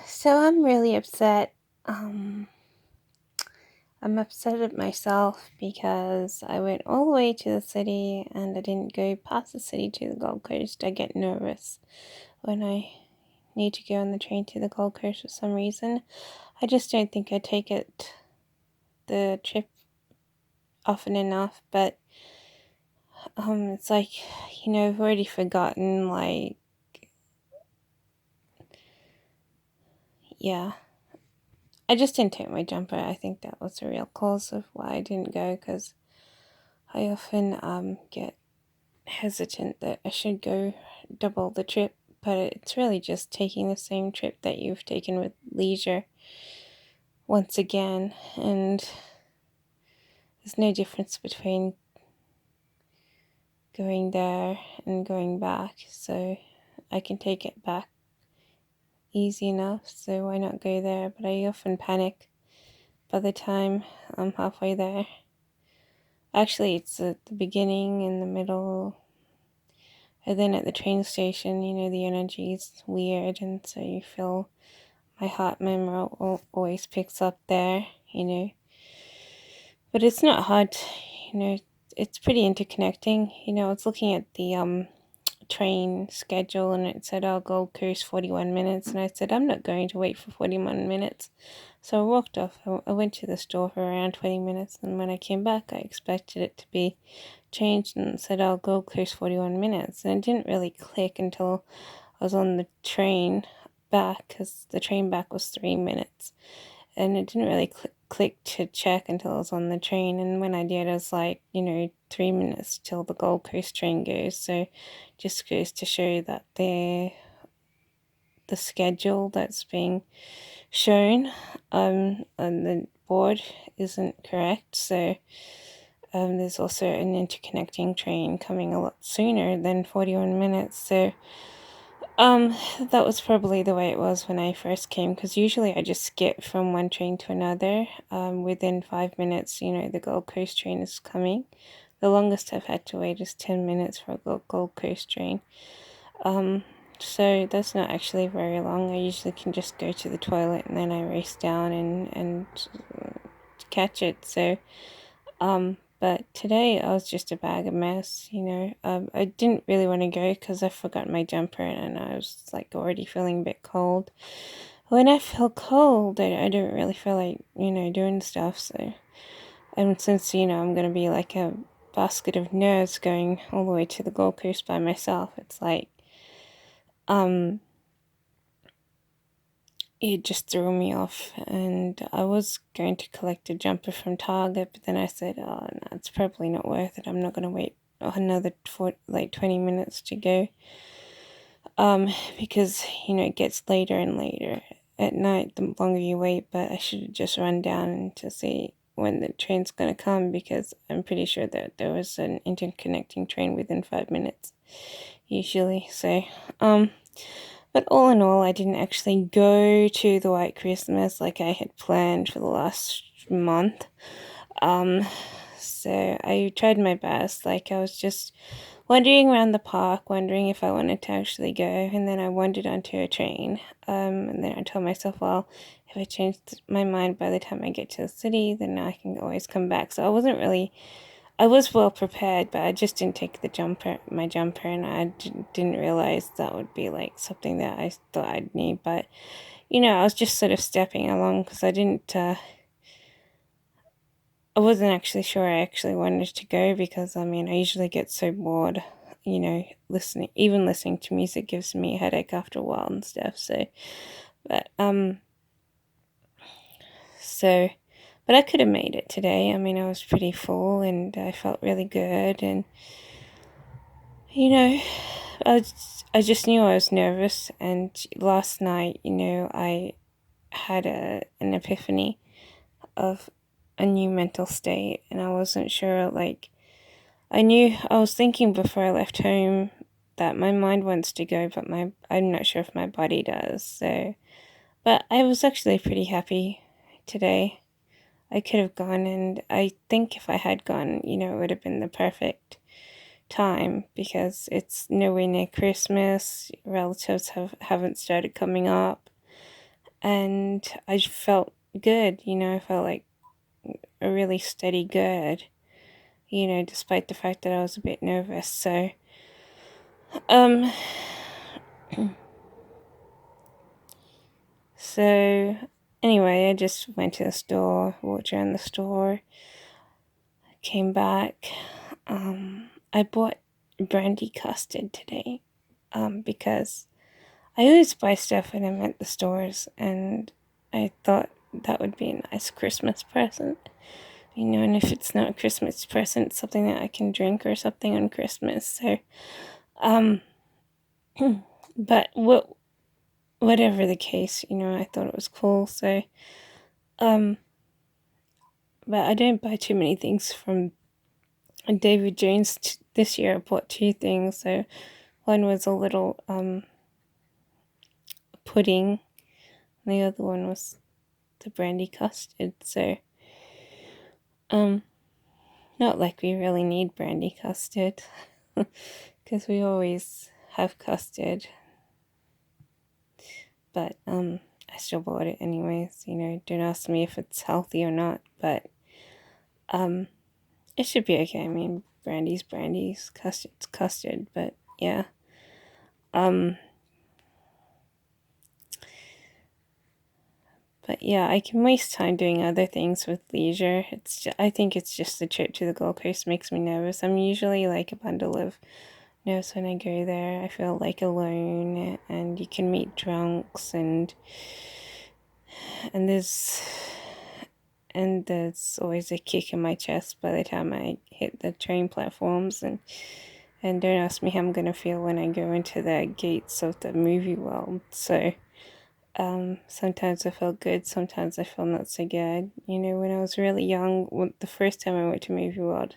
So I'm really upset. Um, I'm upset at myself because I went all the way to the city and I didn't go past the city to the Gold Coast. I get nervous when I need to go on the train to the Gold Coast for some reason. I just don't think I take the trip often enough, but it's like, I've already forgotten, yeah. I just didn't take my jumper. I think that was the real cause of why I didn't go, because I often get hesitant that I should go double the trip, but it's really just taking the same trip that you've taken with leisure once again, and there's no difference between going there and going back, so I can take it back easy enough, so why not go there? But I often panic by the time I'm halfway there. Actually, it's at the beginning, in the middle, and then at the train station, the energy is weird, and so you feel my heart memo always picks up there. But it's not hard, you know, it's pretty interconnecting. I was looking at the train schedule and it said, oh, Gold Coast 41 minutes. And I said, I'm not going to wait for 41 minutes. So I walked off. I went to the store for around 20 minutes. And when I came back, I expected it to be changed and said, oh, Gold Coast 41 minutes. And it didn't really click until I was on the train back, because the train back was 3 minutes. And it didn't really click to check until I was on the train. And when I did, I was like, 3 minutes till the Gold Coast train goes. So just goes to show that the schedule that's being shown on the board isn't correct. So there's also an interconnecting train coming a lot sooner than 41 minutes. So that was probably the way it was when I first came, because usually I just skip from one train to another. Within 5 minutes, the Gold Coast train is coming. The longest I've had to wait is 10 minutes for a Gold Coast train. So that's not actually very long. I usually can just go to the toilet and then I race down and catch it. So, but today I was just a bag of mess. I didn't really want to go because I forgot my jumper and I was like already feeling a bit cold. When I feel cold, I don't really feel like, doing stuff. So, and since, I'm going to be like a basket of nerds going all the way to the Gold Coast by myself, it's like, it just threw me off, and I was going to collect a jumper from Target, but then I said, oh no, it's probably not worth it. I'm not going to wait another 20 minutes to go, because it gets later and later at night the longer you wait. But I should have just run down to see when the train's going to come, because I'm pretty sure that there was an interconnecting train within 5 minutes usually. So but all in all, I didn't actually go to the White Christmas like I had planned for the last month. So I tried my best. Like, I was just wandering around the park, wondering if I wanted to actually go, and then I wandered onto a train. And then I told myself, well, if I change my mind by the time I get to the city, then I can always come back. So I was well prepared, but I just didn't take my jumper, and I didn't realize that would be like something that I thought I'd need. But, I was just sort of stepping along because I wasn't actually sure I actually wanted to go, because, I usually get so bored, even listening to music gives me a headache after a while and stuff. But, so, but I could have made it today. I was pretty full and I felt really good, and, you know, I just knew I was nervous, and last night, I had an epiphany of a new mental state, and I wasn't sure, like, I was thinking before I left home that my mind wants to go, but I'm not sure if my body does, so, but I was actually pretty happy today. I could have gone, and I think if I had gone, it would have been the perfect time, because it's nowhere near Christmas. Relatives haven't started coming up. and I felt good, I felt like a really steady good, despite the fact that I was a bit nervous. So, um, so anyway, I just went to the store, walked around the store, came back. I bought brandy custard today, because I always buy stuff when I'm at the stores, and I thought that would be a nice Christmas present. And if it's not a Christmas present, something that I can drink or something on Christmas. So, um, but whatever the case, I thought it was cool. So, um, but I don't buy too many things from David Jones. This year I bought two things. So, one was a little pudding, and the other one was the brandy custard. So, not like we really need brandy custard, because we always have custard. But I still bought it anyways. Don't ask me if it's healthy or not, but it should be okay. I mean, brandy's, custard's custard, but yeah. But yeah, I can waste time doing other things with leisure. I think it's just the trip to the Gold Coast makes me nervous. I'm usually like a bundle of nerves when I go there. I feel like alone, and you can meet drunks, and there's always a kick in my chest by the time I hit the train platforms, and don't ask me how I'm gonna feel when I go into the gates of the movie world. So sometimes I feel good, sometimes I feel not so good. When I was really young, the first time I went to movie world,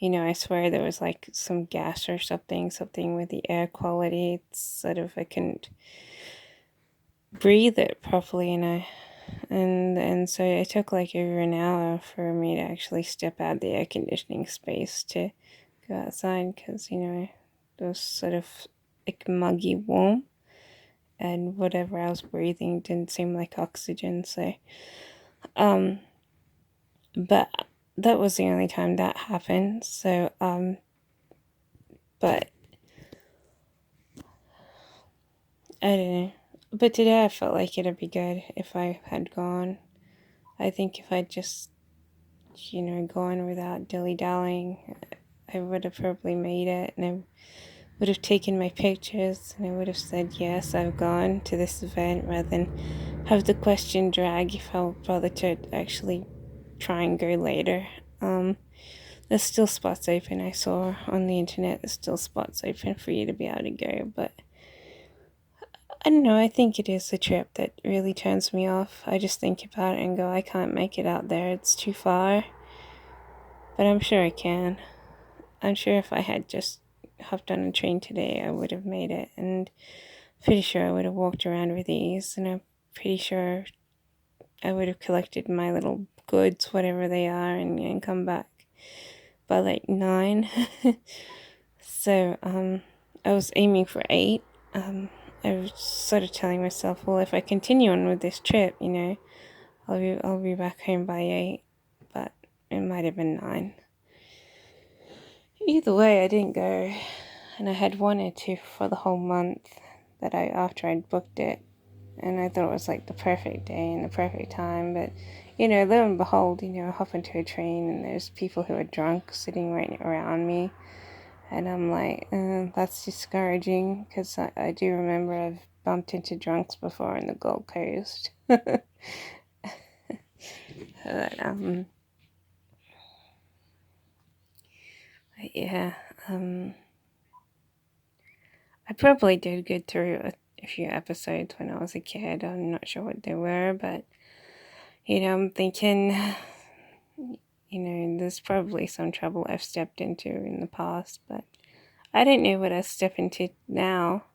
I swear there was like some gas or something with the air quality. It's sort of, I couldn't breathe it properly, and so it took like over an hour for me to actually step out the air conditioning space to go outside, because it was sort of like muggy warm, and whatever I was breathing didn't seem like oxygen. So but that was the only time that happened. So but I don't know. But today I felt like it'd be good if I had gone. I think if I'd just, gone without dilly-dallying, I would have probably made it, and I would have taken my pictures, and I would have said, yes, I've gone to this event, rather than have the question drag if I'll bother to actually try and go later. There's still spots open. I saw on the internet there's still spots open for you to be able to go, but I don't know, I think it is the trip that really turns me off. I just think about it and go, I can't make it out there, it's too far. But I'm sure I can. I'm sure if I had just hopped on a train today, I would have made it, and pretty sure I would have walked around with ease, and I'm pretty sure I would have collected my little goods, whatever they are, and come back by like 9. So, I was aiming for 8. I was sort of telling myself, well, if I continue on with this trip, I'll be back home by 8, but it might have been 9. Either way, I didn't go, and I had wanted to for the whole month after I'd booked it, and I thought it was like the perfect day and the perfect time. But lo and behold, I hop into a train and there's people who are drunk sitting right around me, and I'm like, that's discouraging, because I do remember I've bumped into drunks before in the Gold Coast. But, yeah, I probably did good through a few episodes when I was a kid. I'm not sure what they were, but I'm thinking, there's probably some trouble I've stepped into in the past, but I don't know what I step into now.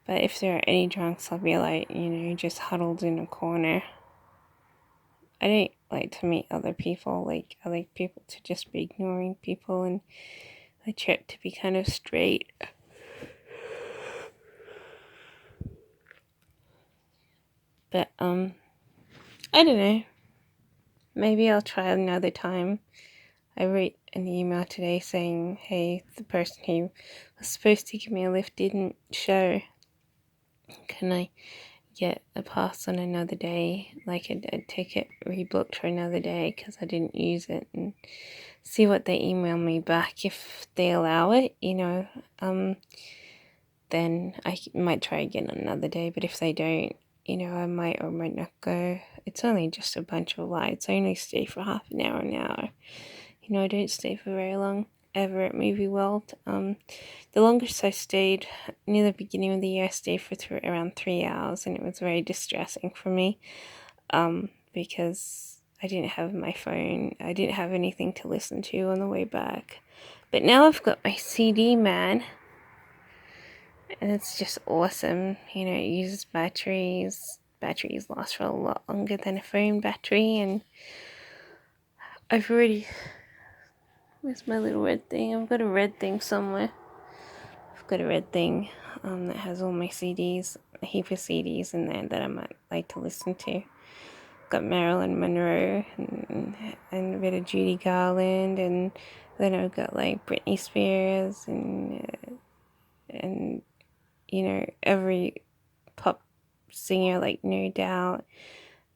But if there are any drunks, I'll be like, just huddled in a corner. I don't like to meet other people. Like, I like people to just be ignoring people, and the trip to be kind of straight. But I don't know. Maybe I'll try another time. I wrote an email today saying, hey, the person who was supposed to give me a lift didn't show. Can I get a pass on another day, like a ticket rebooked for another day because I didn't use it, and see what they email me back. If they allow it, then I might try again another day, but if they don't, I might or might not go. It's only just a bunch of lights. I only stay for half an hour. I don't stay for very long ever at Movie World. The longest I stayed near the beginning of the year, I stayed for around 3 hours, and it was very distressing for me, because I didn't have my phone. I didn't have anything to listen to on the way back. But now I've got my CD man, and it's just awesome. It uses batteries. Batteries last for a lot longer than a phone battery, and I've already... Where's my little red thing? I've got a red thing somewhere. I've got a red thing that has all my CDs, a heap of CDs in there that I might like to listen to. Got Marilyn Monroe and a bit of Judy Garland, and then I've got like Britney Spears and every pop singer, like No Doubt,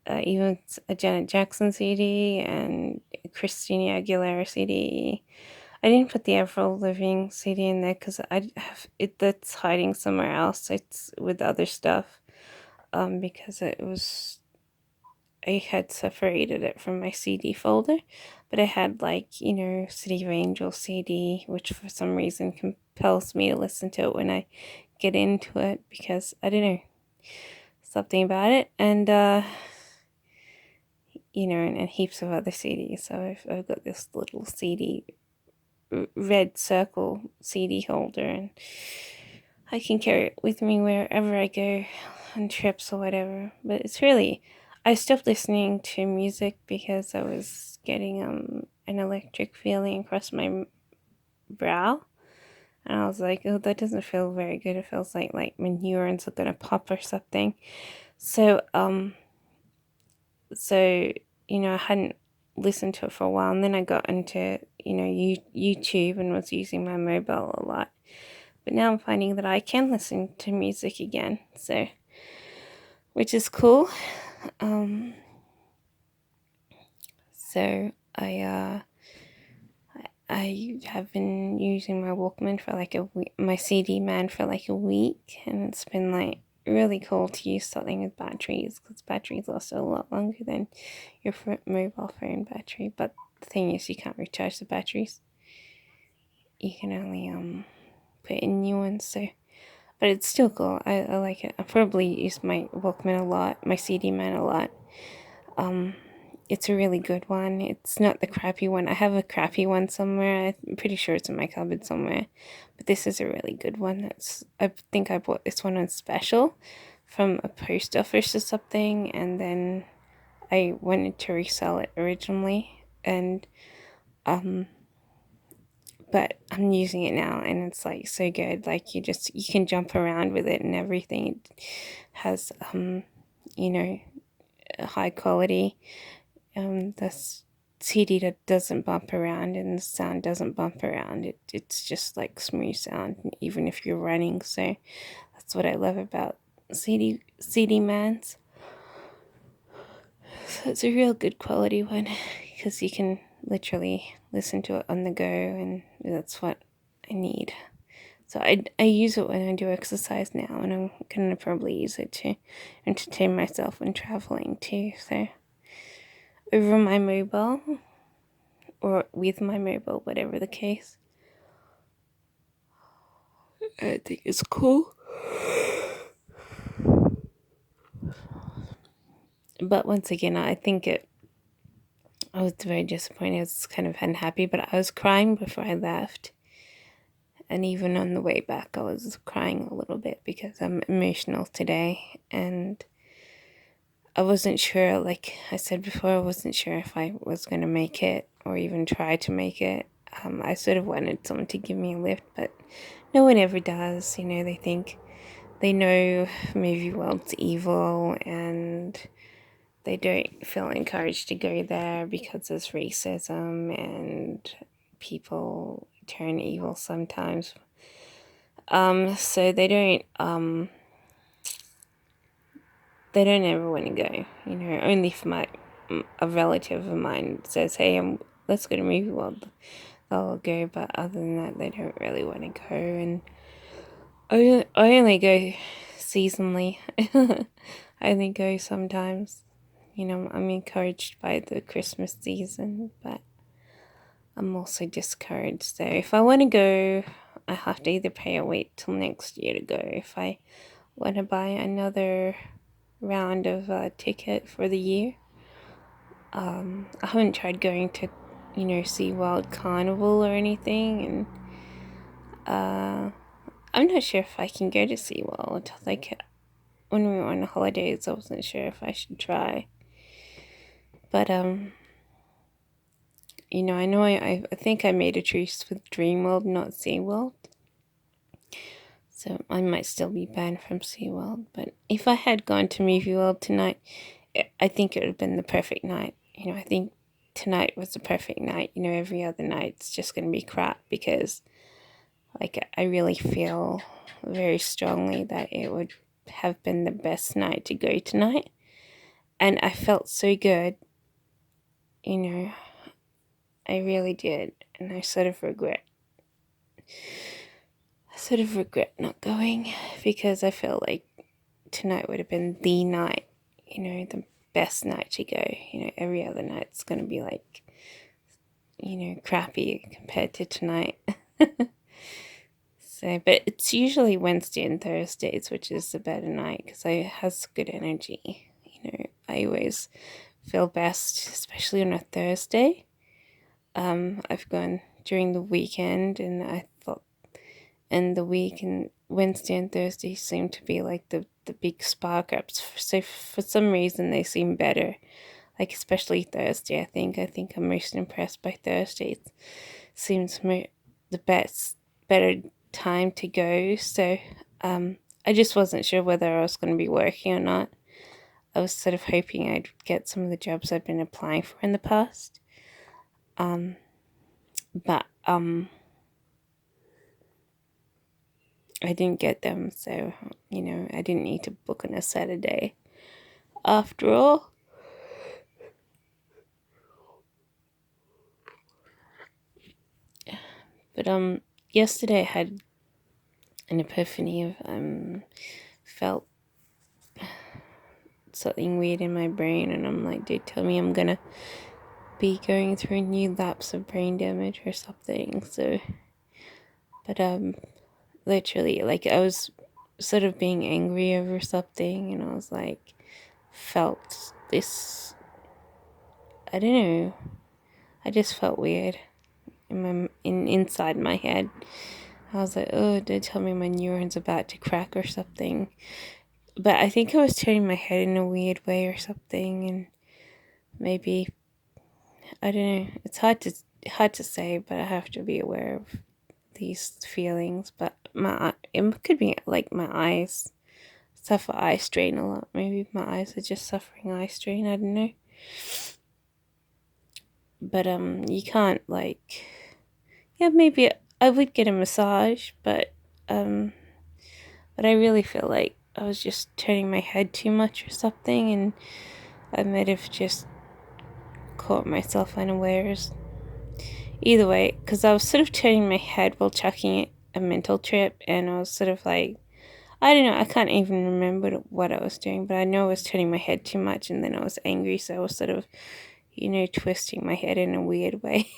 even a Janet Jackson CD and Christina Aguilera CD. I didn't put the Avril Lavigne CD in there because I have it that's hiding somewhere else. It's with other stuff, because I had separated it from my CD folder, but I had City of Angels CD, which for some reason compels me to listen to it when I get into it, because I don't know, something about it, and and heaps of other CDs. So I've got this little CD, red circle CD holder, and I can carry it with me wherever I go on trips or whatever. But I stopped listening to music because I was getting an electric feeling across my brow, and I was like, oh, that doesn't feel very good. It feels like my neurons are gonna pop or something. So I hadn't listened to it for a while, and then I got into YouTube and was using my mobile a lot. But now I'm finding that I can listen to music again, so, which is cool. So I have been using my Walkman for like a week, my CD man for like a week, and it's been like really cool to use something with batteries, because batteries last a lot longer than your mobile phone battery. But the thing is, you can't recharge the batteries. You can only put in new ones. So, but it's still cool. I like it. I probably use my Walkman a lot, my CD man a lot. It's a really good one. It's not the crappy one. I have a crappy one somewhere. I'm pretty sure it's in my cupboard somewhere. But this is a really good one. I think I bought this one on special from a post office or something, and then I wanted to resell it originally, and but I'm using it now, and it's like so good. Like you can jump around with it and everything. It has high quality. The CD that doesn't bump around, and the sound doesn't bump around. It's just like smooth sound, even if you're running. So that's what I love about CD mans. So it's a real good quality one, because you can literally listen to it on the go, and that's what I need. So I use it when I do exercise now, and I'm gonna probably use it to entertain myself when traveling too. So over my mobile, or with my mobile, whatever the case, I think it's cool. But once again, I was very disappointed. I was kind of unhappy, but I was crying before I left. And even on the way back, I was crying a little bit because I'm emotional today. And I wasn't sure, like I said before, I wasn't sure if I was going to make it or even try to make it. I sort of wanted someone to give me a lift, but no one ever does. They think they know movie world's evil and they don't feel encouraged to go there because there's racism and people turn evil sometimes. So they don't ever want to go. Only if a relative of mine says, "Hey, let's go to movie world," they'll go. But other than that, they don't really want to go. And I only go seasonally. I only go sometimes. I'm encouraged by the Christmas season, but I'm also discouraged. So if I want to go, I have to either pay or wait till next year to go. If I want to buy another round of ticket for the year, I haven't tried going to, SeaWorld Carnival or anything, and I'm not sure if I can go to SeaWorld. Like, when we were on holidays, I wasn't sure if I should try. But, I know I think I made a truce with Dreamworld, not SeaWorld. So I might still be banned from SeaWorld. But if I had gone to Movie World tonight, I think it would have been the perfect night. I think tonight was the perfect night. Every other night's just going to be crap because, like, I really feel very strongly that it would have been the best night to go tonight. And I felt so good. I really did. And I sort of regret not going because I felt like tonight would have been the night, the best night to go. Every other night's going to be like, crappy compared to tonight. So, but it's usually Wednesday and Thursdays, which is the better night because it has good energy. I always feel best, especially on a Thursday. I've gone during the weekend, and I thought, and the week and Wednesday and Thursday seem to be like the big spark ups. So for some reason they seem better. Like especially Thursday, I think I'm most impressed by Thursday. It seems the better time to go. So I just wasn't sure whether I was going to be working or not. I was sort of hoping I'd get some of the jobs I've been applying for in the past. But I didn't get them, so I didn't need to book on a Saturday after all. But yesterday I had an epiphany of felt something weird in my brain, and I'm like, dude, tell me I'm gonna be going through a new lapse of brain damage or something. So, but literally, like, I was sort of being angry over something, and I was like, felt this, I don't know, I just felt weird inside my head. I was like, oh, they tell me my neuron's about to crack or something. But I think I was turning my head in a weird way or something, and maybe, I don't know, it's hard to say, but I have to be aware of these feelings. But it could be like my eyes suffer eye strain a lot. Maybe my eyes are just suffering eye strain, I don't know. But you can't, like, yeah, maybe I would get a massage, but I really feel like I was just turning my head too much or something, and I might have just caught myself unawares. Either way, because I was sort of turning my head while chucking a mental trip, and I was sort of like, I don't know, I can't even remember what I was doing, but I know I was turning my head too much, and then I was angry, so I was sort of, twisting my head in a weird way.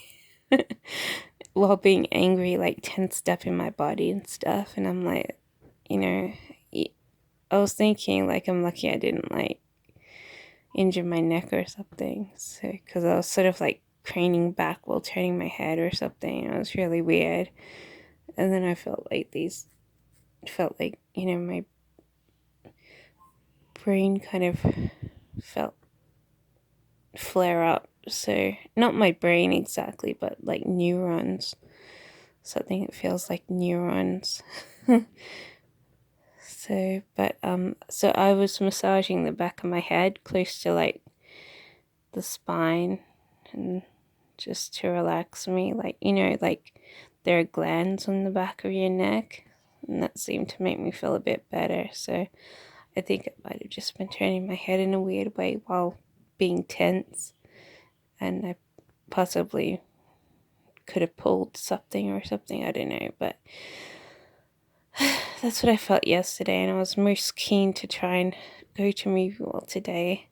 While being angry, like, tensed up in my body and stuff, and I'm like, I was thinking, like, I'm lucky I didn't, like, injure my neck or something, so, because I was sort of, like, craning back while turning my head or something. It was really weird. And then I felt like my brain kind of felt flare up. So, not my brain exactly, but like neurons. Something that feels like neurons. So I was massaging the back of my head close to like the spine, and just to relax me, like, like there are glands on the back of your neck, and that seemed to make me feel a bit better. So I think it might have just been turning my head in a weird way while being tense, and I possibly could have pulled something or something, I don't know, but that's what I felt yesterday, and I was most keen to try and go to movie world today.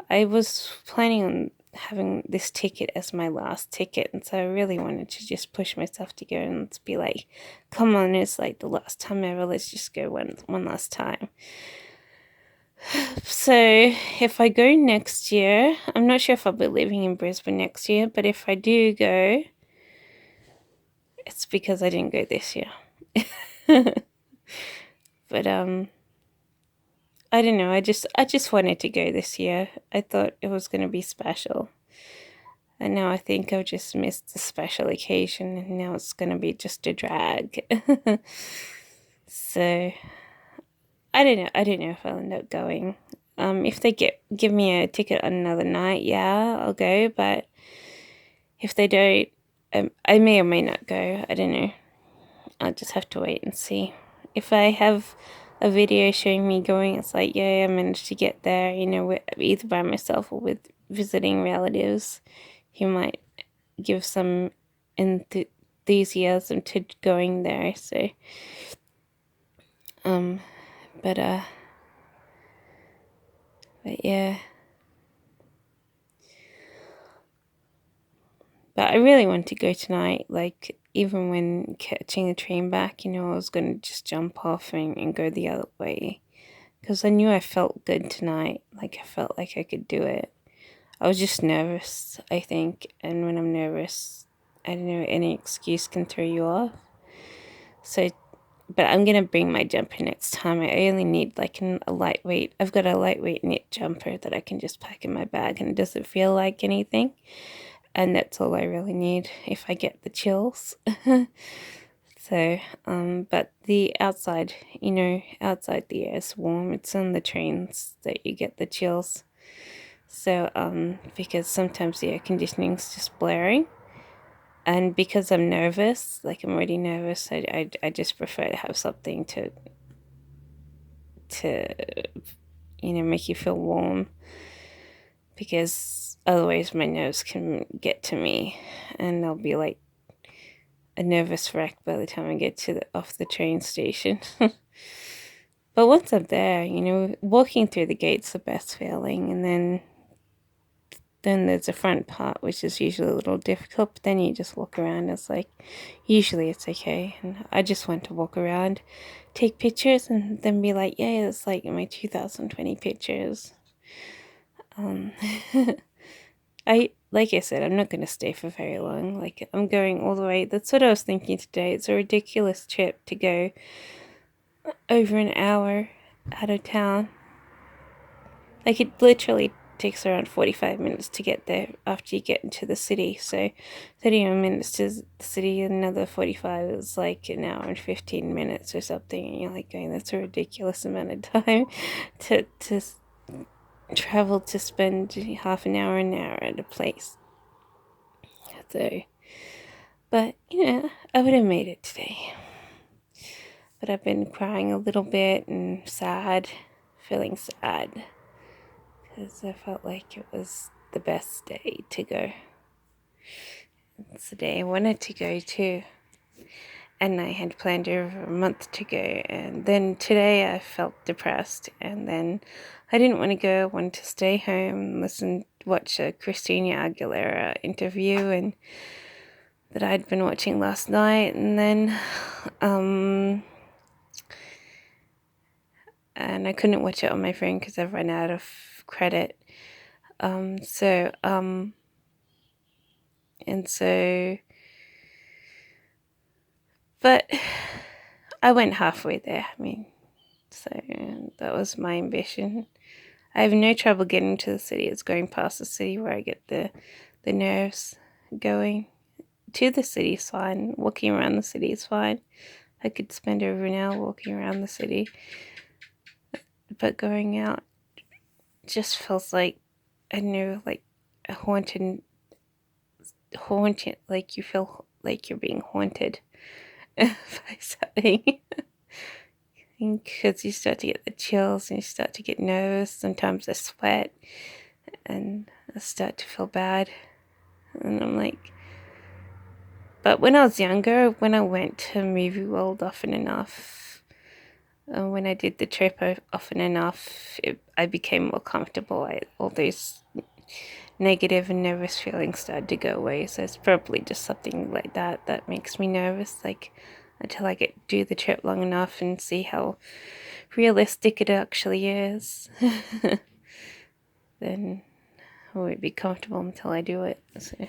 I was planning on having this ticket as my last ticket, and so I really wanted to just push myself to go and be like, come on, it's like the last time ever, let's just go one last time. So if I go next year, I'm not sure if I'll be living in Brisbane next year, but if I do go, it's because I didn't go this year. But I don't know, I just wanted to go this year. I thought it was going to be special. And now I think I've just missed the special occasion, and now it's going to be just a drag. So I don't know. I don't know if I'll end up going. If they give me a ticket on another night, yeah, I'll go. But if they don't, I may or may not go. I don't know. I'll just have to wait and see. If I have a video showing me going, it's like, yeah, I managed to get there, either by myself or with visiting relatives who might give some enthusiasm to going there. So, um, but yeah. But I really want to go tonight. Like, even when catching the train back, I was going to just jump off and go the other way. Because I knew I felt good tonight. Like, I felt like I could do it. I was just nervous, I think. And when I'm nervous, I don't know, any excuse can throw you off. So, but I'm going to bring my jumper next time. I only need like a lightweight. I've got a lightweight knit jumper that I can just pack in my bag, and it doesn't feel like anything. And that's all I really need if I get the chills. So, but the outside, outside the air is warm. It's on the trains that you get the chills. So, because sometimes the air conditioning's just blaring. And because I'm nervous, like I'm already nervous, I just prefer to have something to make you feel warm. Because otherwise my nerves can get to me, and I'll be like a nervous wreck by the time I get off the train station. But once I'm there, walking through the gate's the best feeling, and then there's the front part, which is usually a little difficult, but then you just walk around. It's like, usually it's okay, and I just want to walk around, take pictures, and then be like, yeah, it's like my 2020 pictures. Like I said, I'm not going to stay for very long. Like, I'm going all the way. That's what I was thinking today. It's a ridiculous trip to go over an hour out of town. Like, it literally takes around 45 minutes to get there after you get into the city. So 31 minutes to the city, another 45 is like an hour and 15 minutes or something. And you're like going, that's a ridiculous amount of time to travel, to spend half an hour at a place. So, but I would have made it today. But I've been crying a little bit and feeling sad, because I felt like it was the best day to go. It's the day I wanted to go too. And I had planned over a month to go, and then today I felt depressed, and then I didn't want to go. I wanted to stay home, watch a Christina Aguilera interview and that I'd been watching last night, and then and I couldn't watch it on my phone because I've run out of credit. And so but I went halfway there. I mean, so that was my ambition. I have no trouble getting to the city. It's going past the city where I get the nerves going. To the city is fine. Walking around the city is fine. I could spend over an hour walking around the city, but going out just feels like, I don't know, like a haunted, like you feel like you're being haunted by something. Because you start to get the chills and you start to get nervous. Sometimes I sweat and I start to feel bad. And I'm like, but when I was younger, when I went to Movie World often enough, when I did the trip often enough, I became more comfortable. All those negative and nervous feelings started to go away. So it's probably just something like that makes me nervous. Like until I do the trip long enough and see how realistic it actually is, then I won't be comfortable until I do it. So.